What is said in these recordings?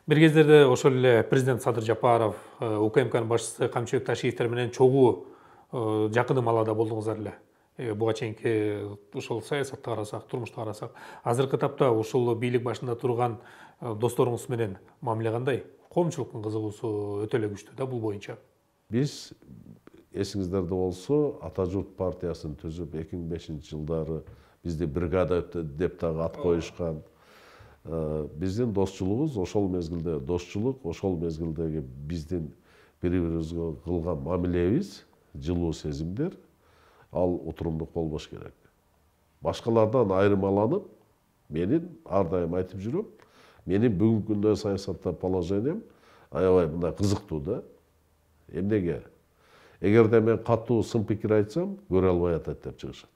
Бир кездерде ошол эле президент Садыр Жапаров, УКМКнын башчысы Камчыбек Ташиевтер менен чогуу жакын маалада болдуңуздар эле. Буга чейинки ушул саясатты карасак, турмушту карасак, азыркы тапта ушул бийлик башында турган досторуңуз менен мамиле кандай? Коомчулуктун кызыгуусу өтө эле күчтүү да бул боюнча. Биз эсиңиздерде болсо Ата журт партиясын түзүп 2005-жылдары бизди бригада деп дагы ат коюшкан. Биздин достчулугубуз ошол мезгилде достчулук, ошол мезгилдеги биздин бири-бирибизге кылган мамилебиз, жылуу сезимдер ал утурумдук болбош керек. Башкалардан айырмаланып, менин ар дайым айтып жүрөм, менин бүгүнкү күндө саясатта положением аябай мындай кызыктуу да. Эмнеге? Эгерде мен катуу сын пикир айтсам, көрө албай атат деп чыгышат.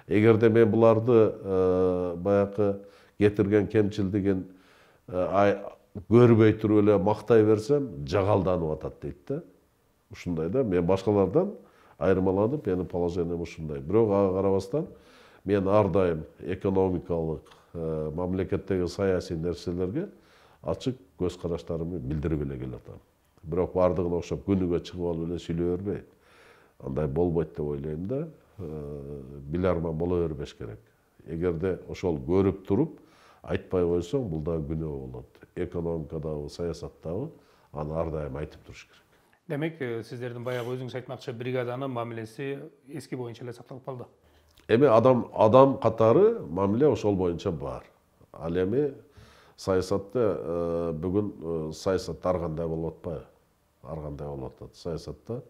Эгерде мен буларды баякы кетирген кемчилдигин көрбөй туруп эле мактай берсем, жагалданып атат дейт да. Ушундай да, мен башкалардан айырмаланып, менин положением ушундай. Бирок ага карабастан, мен ар дайым экономикалык, мамлекеттеги саясий нерселерге ачык көз караштарымды билдирип эле келатам. Бирок бардыгына окшоп күнүгө чыгып алып эле сүйлөй бербейт. Андай болбойт деп ойлойм да. Биларман боло бербеш керек. Эгерде ошол көрүп туруп айтпай койсоң, бул да күнөө болот. Экономикадагы, саясаттагы аны ар дайым айтып туруш керек. Демек, сиздердин баягы өзүңүз айтмакчы бригаданын мамилеси эски боюнча эле сакталып калды. Эми адам катары мамиле ошол боюнча бар. Ал эми саясатта бүгүн саясат ар кандай болуп атпайбы? Ар кандай болуп атат. Саясатта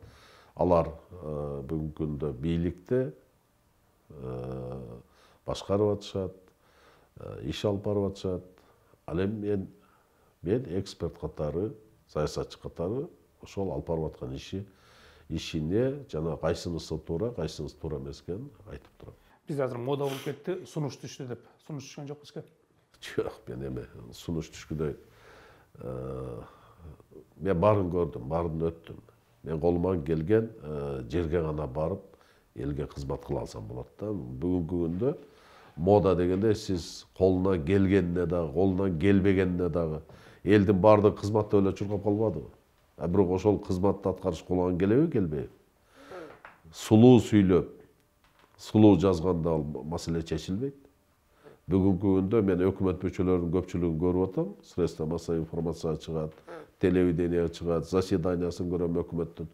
алар бүгүнкү күндө бийликте башкарып атышат, иш алып барып атышат. Ал эми мен эксперт катары, саясатчы катары ошол алып барып аткан ишине жана кайсынысы туура, кайсынысы туура эмес экенин айтып турам. Бизде азыр мода болуп кетти, сунуш түштү деп. Сунуш түшкөн жокпузбу? Жок, мен эми сунуш түшкүдөй. Мен баарын көрдүм, баарын өттүм. Мен колуман келген жерге гана барып, элге кызмат кыла алсам болот да. Бүгүнкү күндө мода дегенде сиз колуна келгенине дагы, колунан келбегенине дагы элдин баардыгы кызматта эле чуркап калбадыбы? Бирок ошол кызматты аткарыш колуна келеби, келбейби? Сулуу сүйлөп, сулуу жазганда ал маселе чечилбейт. Бүгүнкү күндө мен өкмөт мүчөлөрүнүн көпчүлүгүн көрүп атам, средства массовой информацияга чыгат, телевиденияга чыгат, заседаниясын көрөм өкмөттүн.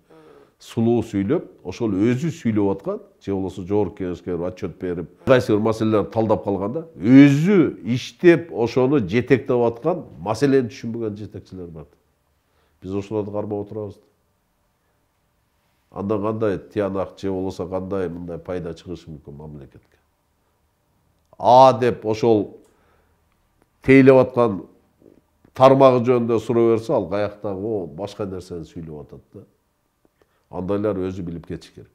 Сулуу сүйлөп, ошол өзү сүйлөп аткан, же болбосо жогорку кеңешке берип отчет берип, кайсы бир маселелерди талдап калганда, өзү иштеп, ошону жетектеп аткан, маселени түшүнбөгөн жетекчилер бар. Биз ошолорду кармап отурабыз. Андан кандай тиянак же болбосо кандай мындай пайда чыгышы мүмкүн мамлекетке? Деп ошол тейлеп аткан тармагы жөнүндө суроо берсе, ал каяктагы башка нерсени сүйлөп атат да. Андайлар өзү билип кетиш керек.